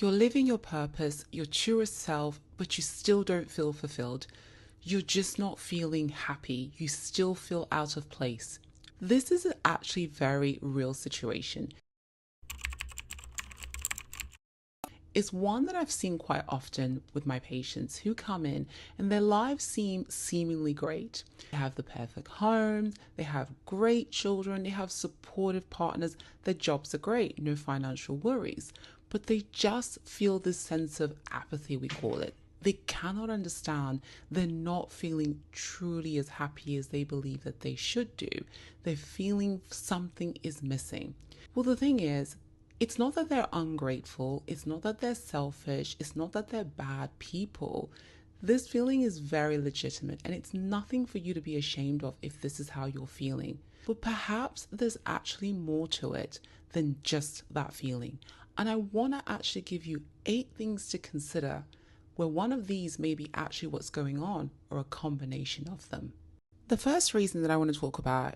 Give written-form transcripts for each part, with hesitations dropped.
You're living your purpose, your truest self, but you still don't feel fulfilled. You're just not feeling happy. You still feel out of place. This is actually a very real situation. It's one that I've seen quite often with my patients who come in and their lives seem seemingly great. They have the perfect home, they have great children, they have supportive partners, their jobs are great, no financial worries, but they just feel this sense of apathy, we call it. They cannot understand. They're not feeling truly as happy as they believe that they should do. They're feeling something is missing. Well, the thing is, it's not that they're ungrateful. It's not that they're selfish. It's not that they're bad people. This feeling is very legitimate and it's nothing for you to be ashamed of if this is how you're feeling. But perhaps there's actually more to it than just that feeling. And I want to actually give you 8 things to consider where one of these may be actually what's going on or a combination of them. The first reason that I want to talk about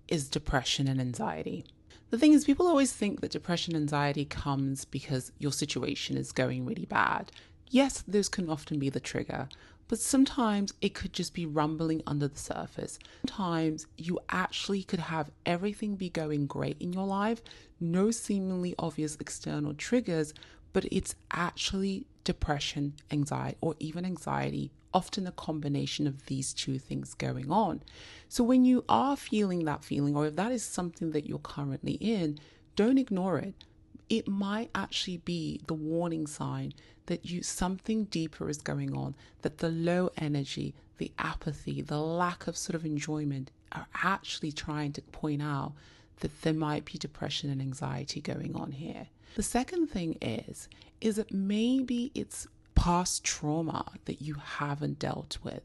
is depression and anxiety. The thing is, people always think that depression and anxiety comes because your situation is going really bad. Yes, those can often be the trigger, but sometimes it could just be rumbling under the surface. Sometimes you actually could have everything be going great in your life, no seemingly obvious external triggers, but it's actually depression, anxiety, or even anxiety, often a combination of these 2 things going on. So when you are feeling that feeling, or if that is something that you're currently in, don't ignore it. It might actually be the warning sign that something deeper is going on, that the low energy, the apathy, the lack of sort of enjoyment are actually trying to point out that there might be depression and anxiety going on here. The second thing is that maybe it's past trauma that you haven't dealt with.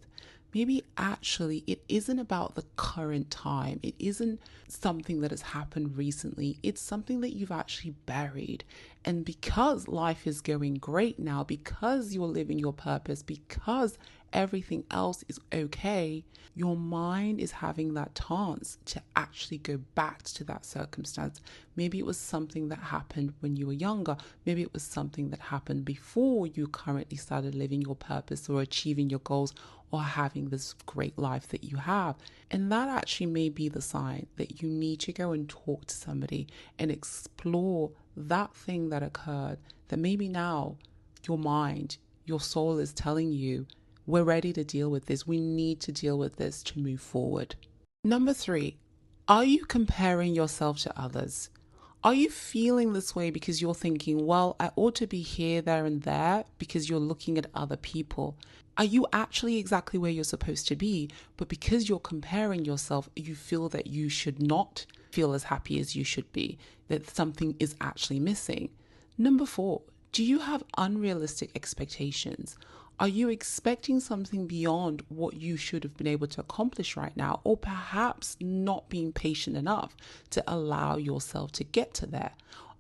Maybe actually it isn't about the current time. It isn't something that has happened recently. It's something that you've actually buried. And because life is going great now, because you're living your purpose, because everything else is okay, your mind is having that chance to actually go back to that circumstance. Maybe it was something that happened when you were younger. Maybe it was something that happened before you currently started living your purpose or achieving your goals or having this great life that you have. And that actually may be the sign that you need to go and talk to somebody and explore that thing that occurred, that maybe now your mind, your soul is telling you, we're ready to deal with this. We need to deal with this to move forward. Number 3, are you comparing yourself to others? Are you feeling this way because you're thinking, well, I ought to be here, there, and there because you're looking at other people? Are you actually exactly where you're supposed to be? But because you're comparing yourself, you feel that you should not feel as happy as you should be, that something is actually missing. Number 4, do you have unrealistic expectations? Are you expecting something beyond what you should have been able to accomplish right now, or perhaps not being patient enough to allow yourself to get to there?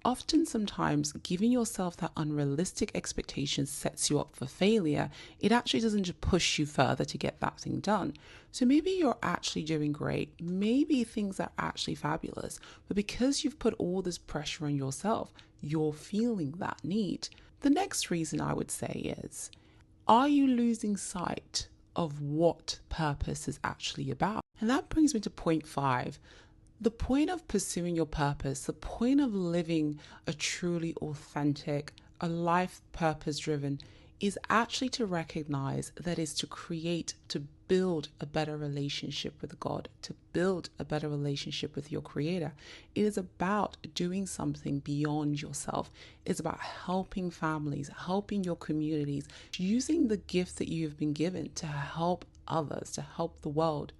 Often, sometimes giving yourself that unrealistic expectation sets you up for failure. It actually doesn't just push you further to get that thing done. So maybe you're actually doing great. Maybe things are actually fabulous, but because you've put all this pressure on yourself, you're feeling that need. The next reason I would say is, are you losing sight of what purpose is actually about? And that brings me to point 5. The point of pursuing your purpose, the point of living a truly authentic, a life purpose driven, is actually to recognize that is to create, to build a better relationship with God, to build a better relationship with your Creator. It is about doing something beyond yourself. It's about helping families, helping your communities, using the gift that you have been given to help others, to help the world.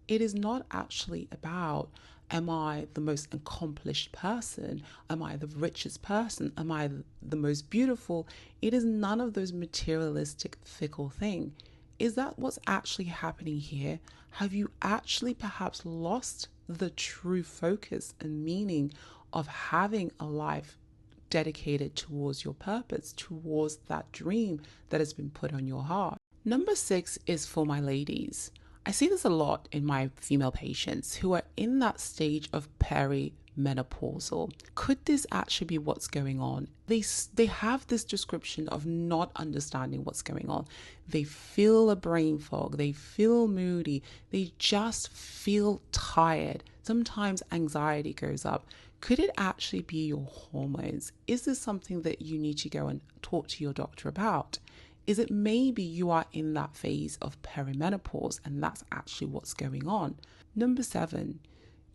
It is not actually about, am I the most accomplished person? Am I the richest person? Am I the most beautiful? It is none of those materialistic, fickle things. Is that what's actually happening here? Have you actually perhaps lost the true focus and meaning of having a life dedicated towards your purpose, towards that dream that has been put on your heart? Number 6 is for my ladies. I see this a lot in my female patients who are in that stage of menopausal. Could this actually be what's going on? They have this description of not understanding what's going on. They feel a brain fog. They feel moody. They just feel tired. Sometimes anxiety goes up. Could it actually be your hormones? Is this something that you need to go and talk to your doctor about? Is it maybe you are in that phase of perimenopause and that's actually what's going on? Number 7,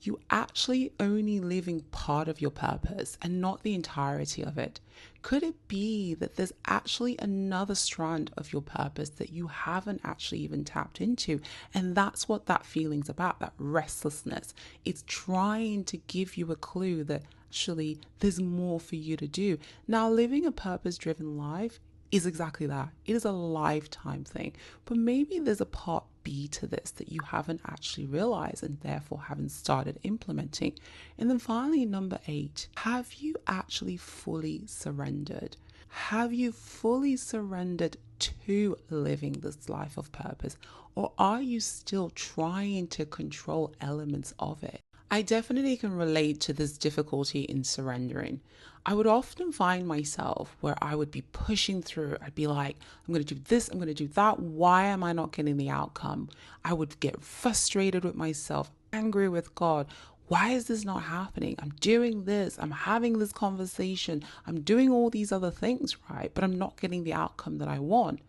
you actually only living part of your purpose and not the entirety of it. Could it be that there's actually another strand of your purpose that you haven't actually even tapped into? And that's what that feeling's about, that restlessness. It's trying to give you a clue that actually there's more for you to do. Now, living a purpose-driven life is exactly that. It is a lifetime thing. But maybe there's a part B to this that you haven't actually realized and therefore haven't started implementing. And then finally, number 8, have you actually fully surrendered? Have you fully surrendered to living this life of purpose? Or are you still trying to control elements of it? I definitely can relate to this difficulty in surrendering. I would often find myself where I would be pushing through. I'd be like, I'm going to do this, I'm going to do that. Why am I not getting the outcome? I would get frustrated with myself, angry with God. Why is this not happening? I'm doing this, I'm having this conversation, I'm doing all these other things, right? But I'm not getting the outcome that I want.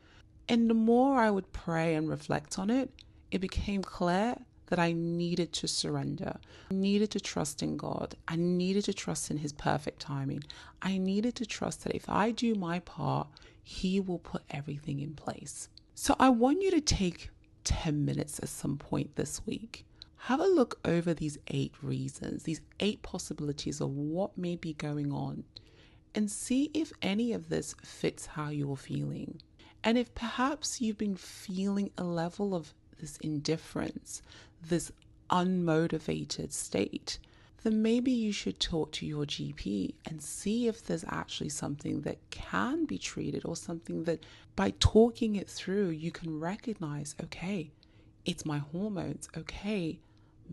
And the more I would pray and reflect on it, it became clear that I needed to surrender. I needed to trust in God. I needed to trust in His perfect timing. I needed to trust that if I do my part, He will put everything in place. So I want you to take 10 minutes at some point this week. Have a look over these 8 reasons, these 8 possibilities of what may be going on, and see if any of this fits how you're feeling. And if perhaps you've been feeling a level of this indifference, this unmotivated state, then maybe you should talk to your GP and see if there's actually something that can be treated, or something that by talking it through, you can recognize, okay, it's my hormones. Okay,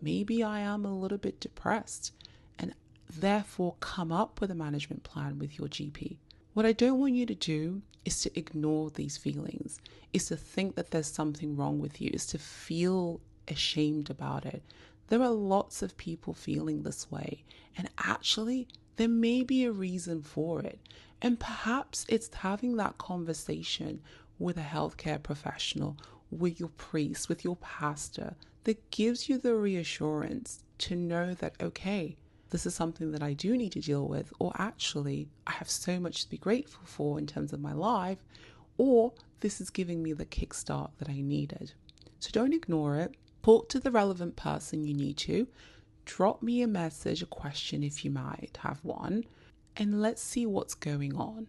maybe I am a little bit depressed, and therefore come up with a management plan with your GP. What I don't want you to do is to ignore these feelings, is to think that there's something wrong with you, is to feel ashamed about it. There are lots of people feeling this way, and actually there may be a reason for it. And perhaps it's having that conversation with a healthcare professional, with your priest, with your pastor, that gives you the reassurance to know that, okay, this is something that I do need to deal with, or actually I have so much to be grateful for in terms of my life, or this is giving me the kickstart that I needed. So don't ignore it. Talk to the relevant person you need to. Drop me a message, a question if you might have one, and let's see what's going on.